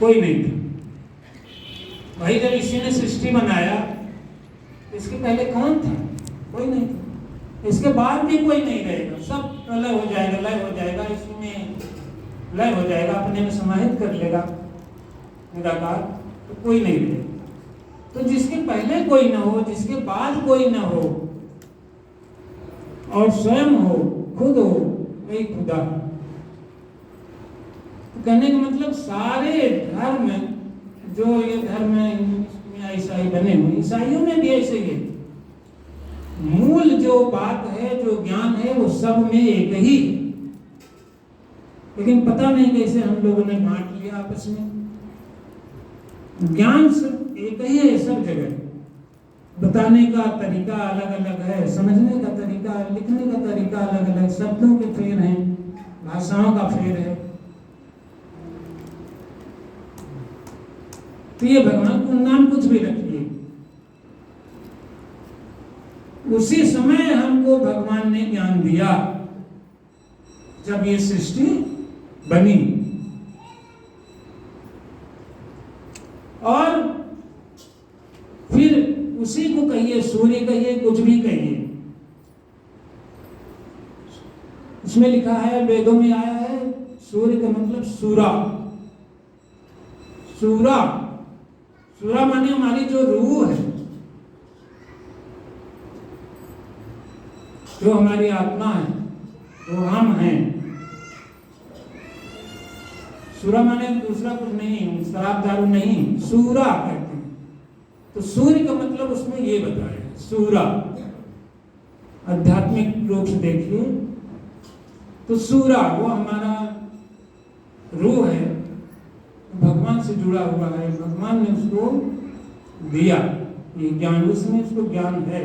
कोई नहीं था। भाई जब इसी ने सृष्टि बनाया, इसके पहले कौन था? कोई नहीं था। इसके बाद भी कोई नहीं रहेगा, सब प्रलय हो जाएगा, लय हो जाएगा, इसमें लय हो जाएगा, अपने में समाहित कर लेगा निराकार, तो कोई नहीं रहेगा। तो जिसके पहले कोई ना हो, जिसके बाद कोई ना हो और स्वयं हो, खुद हो, वही खुदा। तो कहने का मतलब सारे धर्म, जो ये धर्म में ईसाई बने हुए, ईसाइयों में भी ऐसे ही है। मूल जो बात है, जो ज्ञान है, वो सब में एक ही है, लेकिन पता नहीं कैसे हम लोगों ने बांट लिया आपस में। ज्ञान सब एक ही है सब जगह, बताने का तरीका अलग अलग है, समझने का तरीका, लिखने का तरीका अलग अलग, शब्दों के फेर हैं, भाषाओं का फेर है। तो ये भगवान को नाम कुछ भी रखिए, उसी समय हमको भगवान ने ज्ञान दिया जब ये सृष्टि बनी। और फिर उसी को कहिए, सूर्य कहिए, कुछ भी कहिए। इसमें लिखा है, वेदों में आया है, सूर्य का मतलब सूरा। सूरा, सूरा माने हमारी जो रूह है, जो हमारी आत्मा है, वो हम हैं। सूरा माने दूसरा कुछ नहीं, शराब दारू नहीं, सूरा कहते हैं। तो सूर्य का मतलब उसमें ये बताया, सूरा। आध्यात्मिक रूप से देखिए तो सूरा वो हमारा रूह है, भगवान से जुड़ा हुआ है, भगवान ने उसको दिया ये ज्ञान, उसमें उसको ज्ञान है।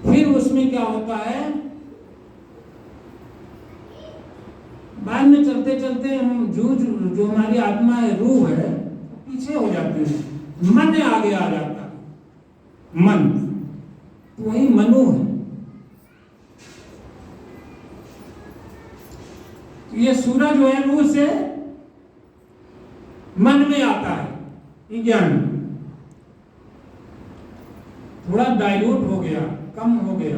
फिर उसमें क्या होता है, बाद में चलते चलते हम जो हमारी आत्मा है, रूह है, पीछे हो जाते हैं, मन आगे आ जाता है। मन तो वही मनु है। ये सूरज जो है, रूह से मन में आता है ये ज्ञान, थोड़ा डाइल्यूट हो गया, कम हो गया,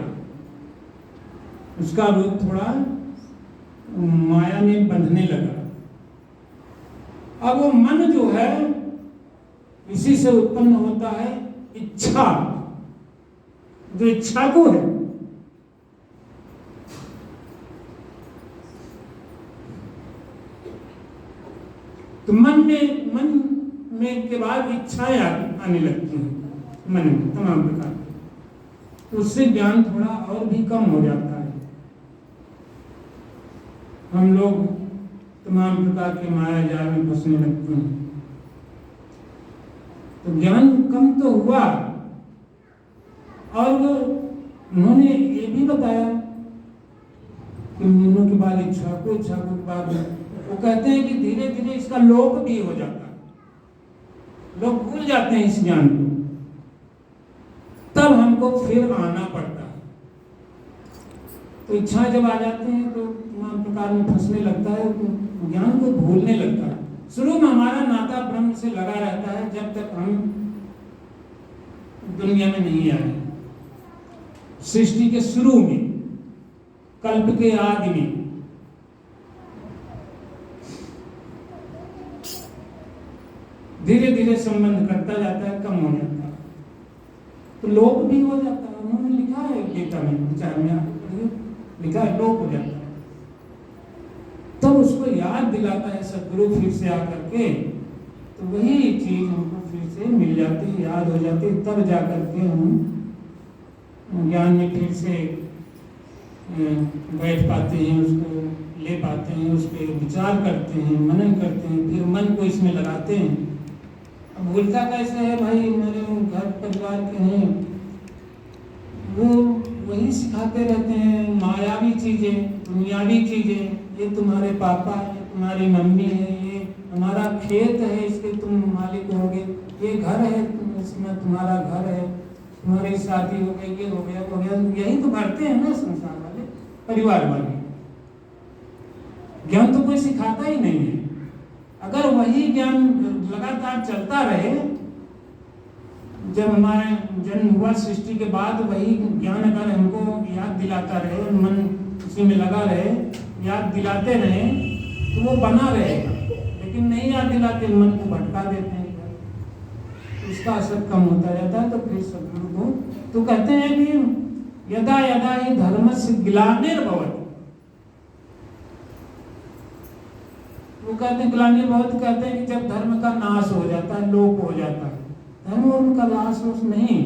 उसका रूप थोड़ा माया में बंधने लगा। अब वो मन जो है, इसी से उत्पन्न होता है इच्छा, जो इच्छा को है। तो मन में के बाद इच्छाएं आने लगती हैं मन में, तमाम प्रकार की। तो उससे ज्ञान थोड़ा और भी कम हो जाता है। हम लोग तमाम प्रकार के माया जाल में फंसने लगते हैं। तो ज्ञान कम तो हुआ। और वो उन्होंने ये भी बताया कि मनु के बाद इच्छा को, इच्छा के बाद वो कहते हैं कि धीरे धीरे इसका लोप भी हो जाता है, लोग भूल जाते हैं इस ज्ञान को, तब हमको फिर आना पड़ता है। तो इच्छा जब आ जाते हैं तो तमाम प्रकार में फंसने लगता है, तो ज्ञान को भूलने लगता है। शुरू में हमारा नाता ब्रह्म से लगा रहता है जब तक हम दुनिया में नहीं आए। सृष्टि के शुरू में, कल्प के आदि में, धीरे धीरे संबंध करता जाता है, कम हो जाता है, तो लोप भी हो जाता है। उन्होंने लिखा है गीता में, विचार में लिखा है, लोप हो जाता है। तब उसको याद दिलाता है सदगुरु फिर से आकर के, तो वही चीज हमको फिर से मिल जाती है, याद हो जाती है, तब जाकर के हम ज्ञान में फिर से बैठ पाते हैं, उसको ले पाते हैं, उस पर विचार करते हैं, मनन करते हैं, फिर मन को इसमें लगाते हैं। अब भूलता कैसे है भाई, हमारे घर परिवार के हैं, वो वही सिखाते रहते हैं, मायावी चीजें, दुनियावी चीजें, ये तुम्हारे पापा है, तुम्हारी मम्मी है, ये हमारा खेत है, इसके तुम मालिक होगे, ये घर है, इसमें तुम्हारा घर है, तुम्हारी शादी हो गई, ये हो गया, वो हो गया। यही तो भरते हैं ना संसार वाले, परिवार वाले। ज्ञान तो कोई सिखाता ही नहीं है। अगर वही ज्ञान लगातार चलता रहे, जब हमारे जन्म हुआ सृष्टि के बाद वही ज्ञान अगर हमको याद दिलाता रहे, मन उसी में लगा रहे, याद दिलाते रहे, तो वो बना रहेगा। लेकिन नहीं याद दिलाते, मन को भटका देते हैं, उसका असर कम होता जाता है। तो फिर सदगुरु को तो कहते हैं कि यदा यदा ही धर्मस्य ग्लानिर्भवति, वो कहते हैं ग्लानिर्भवति, कहते हैं कि जब धर्म का नाश हो जाता है, लोप हो जाता है। धर्म उनका नाश नहीं,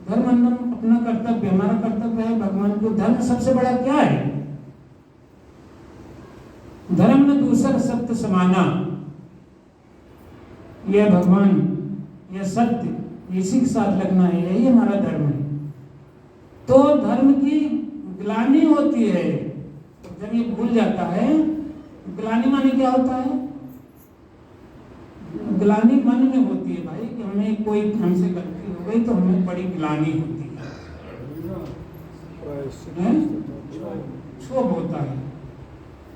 धर्म अपना कर्तव्य, हमारा कर्तव्य है भगवान को। धर्म सबसे बड़ा क्या है? धर्म में दूसरा सत्य समाना, यह भगवान, यह सत्य, इसी के साथ लगना है, यही हमारा धर्म है। तो धर्म की ग्लानि होती है जब ये भूल जाता है। ग्लानि माने क्या होता है? ग्लानि मन में होती है भाई, कि हमें कोई हमसे गलती हो गई तो हमें बड़ी ग्लानि होती है, क्षोभ होता है।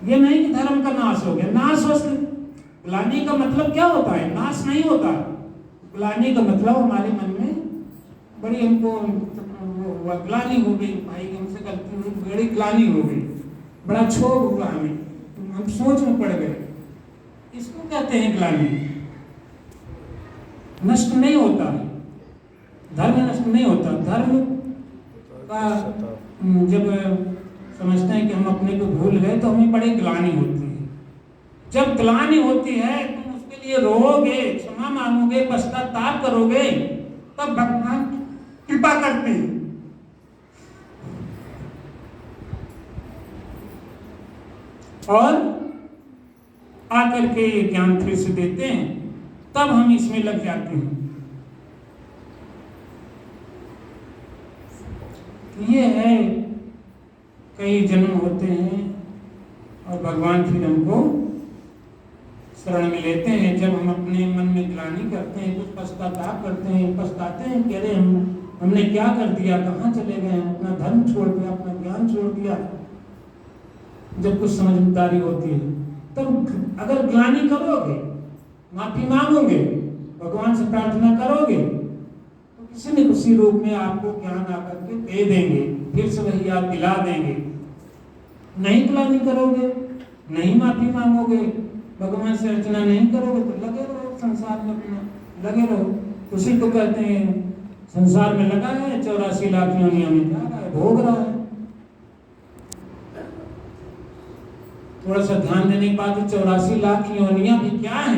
ये नहीं कि धर्म का नाश हो गया, नाश हो। ग्लानि का मतलब क्या होता है? नाश नहीं होता। ग्लानि का मतलब हमारे मन में बड़ी हमको ग्लानि हो गई, भाई हमसे गलती हुई, बड़ी ग्लानि हो गई, बड़ा क्षोभ हुआ, हमें हम सोच में पड़ गए, इसको कहते हैं ग्लानि। नष्ट नहीं होता है धर्म, नष्ट नहीं होता। धर्म का जब समझते हैं कि हम अपने को भूल गए तो हमें बड़ी ग्लानि होती है। जब ग्लानि होती है तुम उसके लिए रोओगे, क्षमा मांगोगे, पश्चाताप करोगे, तब भगवान कृपा करते हैं। और आकर के ये ज्ञान फिर से देते हैं, तब हम इसमें लग जाते हैं। ये है, कई जन्म होते हैं और भगवान फिर हमको शरण में लेते हैं। जब हम अपने मन में ग्लानि करते हैं, कुछ पश्चाताप करते हैं, पछताते हैं कि अरे हमने क्या कर दिया, कहाँ चले गए, हम अपना धर्म छोड़ दिया, अपना ज्ञान छोड़ दिया। जब कुछ समझदारी होती है तब अगर ग्लानि करोगे, माफी मांगोगे, भगवान से प्रार्थना करोगे, तो किसी न किसी रूप में आपको ज्ञान आकर के दे देंगे, फिर से वही याद दिला देंगे। नहीं ग्लानि करोगे, नहीं माफी मांगोगे, भगवान से अर्चना नहीं करोगे, तो लगे रहो संसार में, अपना लगे रहो। उसी को कहते हैं संसार में लगा है, 84 लाख योनियों में जा रहा है, भोग रहा है। थोड़ा सा ध्यान देने के बाद 84 लाख योनियां भी क्या है?